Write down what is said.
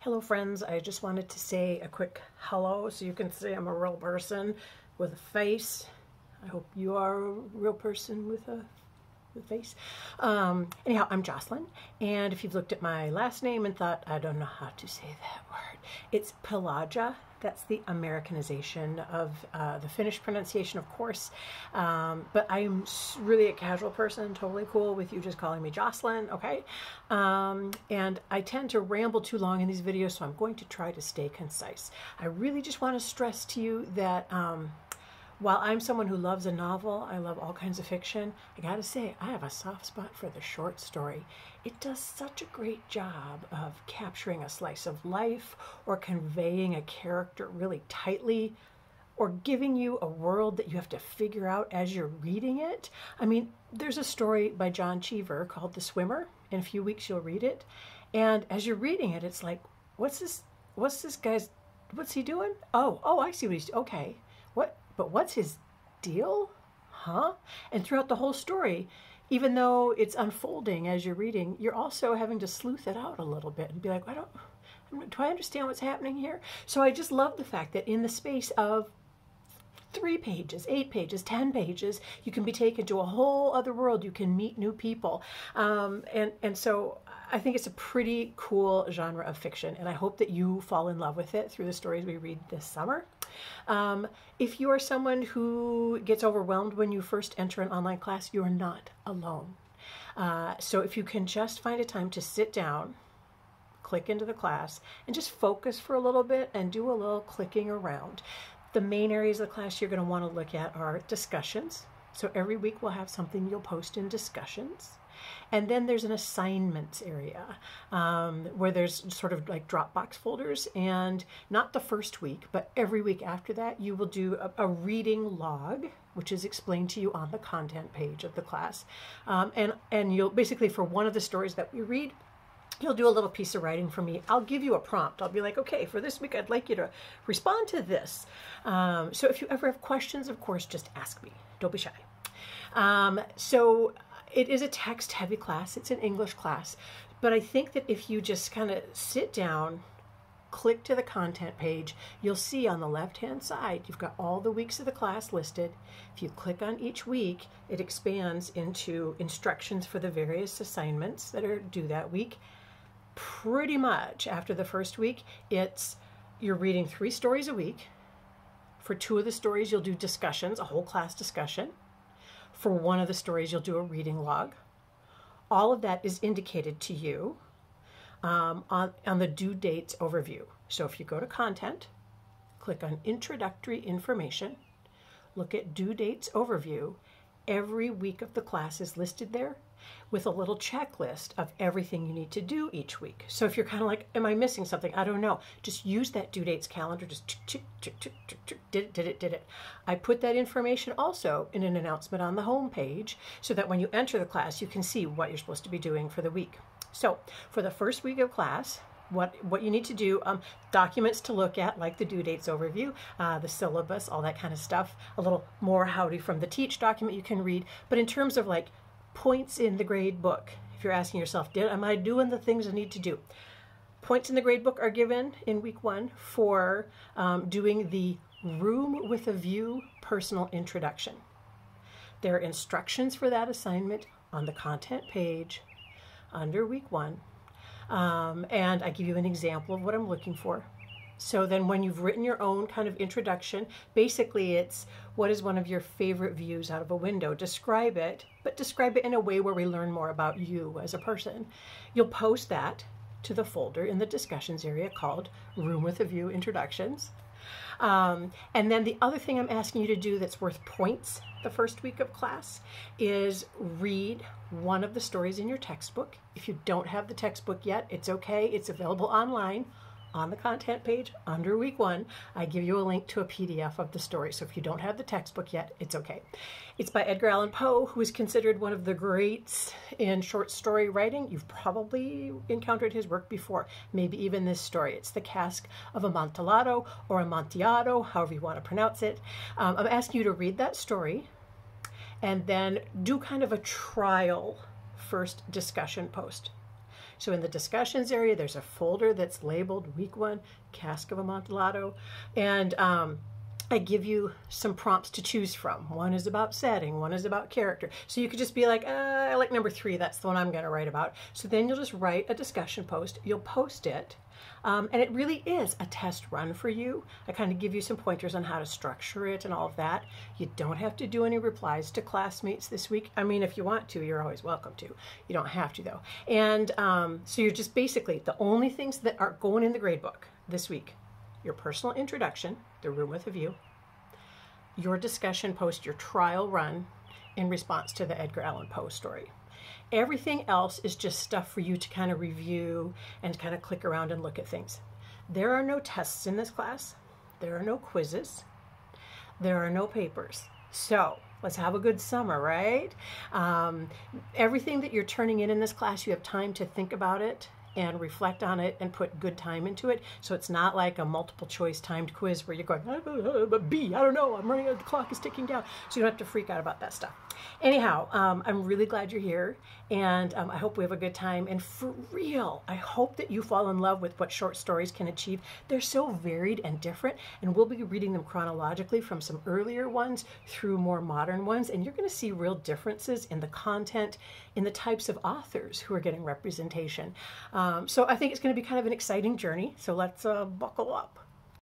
Hello friends, I just wanted to say a quick hello so you can see I'm a real person with a face. I hope you are a real person with a face. Anyhow, I'm Jocelyn, and if you've looked at my last name and thought, I don't know how to say that word, it's Pelagia. That's the Americanization of the Finnish pronunciation, of course. But I'm really a casual person, totally cool with you just calling me Jocelyn, okay? And I tend to ramble too long in these videos, so I'm going to try to stay concise. I really just want to stress to you that while I'm someone who loves a novel, I love all kinds of fiction, I gotta say, I have a soft spot for the short story. It does such a great job of capturing a slice of life or conveying a character really tightly or giving you a world that you have to figure out as you're reading it. I mean, there's a story by John Cheever called The Swimmer. In a few weeks you'll read it. And as you're reading it, it's like, what's this guy's, what's he doing? Oh, I see what he's doing. Okay. But what's his deal? Huh? And throughout the whole story, even though it's unfolding as you're reading, you're also having to sleuth it out a little bit and be like, do I understand what's happening here? So I just love the fact that in the space of 3 pages, 8 pages, 10 pages, you can be taken to a whole other world. You can meet new people. And so I think it's a pretty cool genre of fiction, and I hope that you fall in love with it through the stories we read this summer. If you are someone who gets overwhelmed when you first enter an online class, you're not alone. So if you can just find a time to sit down, click into the class, and just focus for a little bit and do a little clicking around. The main areas of the class you're going to want to look at are discussions. So every week we'll have something you'll post in discussions. And then there's an assignments area where there's sort of like Dropbox folders, and not the first week, but every week after that you will do a reading log, which is explained to you on the content page of the class. And you'll basically, for one of the stories that we read, you'll do a little piece of writing for me. I'll give you a prompt. I'll be like, okay, for this week, I'd like you to respond to this. So if you ever have questions, of course, just ask me. Don't be shy. So it is a text-heavy class. It's an English class. But I think that if you just kind of sit down, click to the content page, you'll see on the left-hand side, you've got all the weeks of the class listed. If you click on each week, it expands into instructions for the various assignments that are due that week. Pretty much after the first week, you're reading 3 stories a week. For 2 of the stories, you'll do discussions, a whole class discussion. For one of the stories, you'll do a reading log. All of that is indicated to you on the due dates overview. So if you go to content, click on introductory information, look at due dates overview, every week of the class is listed there with a little checklist of everything you need to do each week. So if you're kind of like, am I missing something? I don't know. Just use that due dates calendar. Just did it. I put that information also in an announcement on the home page so that when you enter the class, you can see what you're supposed to be doing for the week. So for the first week of class, what you need to do, documents to look at, like the due dates overview, the syllabus, all that kind of stuff, a little more howdy from the teach document you can read. But in terms of like points in the grade book, if you're asking yourself, am I doing the things I need to do? Points in the grade book are given in week 1 for doing the Room with a View personal introduction. There are instructions for that assignment on the content page under week 1. And I give you an example of what I'm looking for. So then when you've written your own kind of introduction, basically it's what is one of your favorite views out of a window. Describe it, but describe it in a way where we learn more about you as a person. You'll post that to the folder in the discussions area called Room with a View Introductions. And then the other thing I'm asking you to do that's worth points the first week of class is read one of the stories in your textbook. If you don't have the textbook yet, it's okay. It's available online on the content page under week 1. I give you a link to a PDF of the story. So if you don't have the textbook yet, it's okay. It's by Edgar Allan Poe, who is considered one of the greats in short story writing. You've probably encountered his work before, maybe even this story. It's The Cask of Amontillado, or Amontillado, however you want to pronounce it. I'm asking you to read that story and then do kind of a trial first discussion post. So in the discussions area, there's a folder that's labeled Week 1, Cask of Amontillado. And I give you some prompts to choose from. One is about setting, one is about character. So you could just be like, I like number 3, that's the one I'm gonna write about. So then you'll just write a discussion post, you'll post it, and it really is a test run for you. I kind of give you some pointers on how to structure it and all of that. You don't have to do any replies to classmates this week. I mean, if you want to, you're always welcome to. You don't have to though. And so you're just basically, the only things that are going in the gradebook this week: your personal introduction, the room with a view, your discussion post, your trial run in response to the Edgar Allan Poe story. Everything else is just stuff for you to kind of review and kind of click around and look at things. There are no tests in this class. There are no quizzes. There are no papers. So let's have a good summer, right? Everything that you're turning in this class, you have time to think about it and reflect on it and put good time into it. So it's not like a multiple choice timed quiz where you're going, but B, I don't know, I'm running out, the clock is ticking down. So you don't have to freak out about that stuff. Anyhow, I'm really glad you're here, and I hope we have a good time. And for real, I hope that you fall in love with what short stories can achieve. They're so varied and different, and we'll be reading them chronologically from some earlier ones through more modern ones, and you're going to see real differences in the content, in the types of authors who are getting representation. So I think it's going to be kind of an exciting journey, so let's buckle up.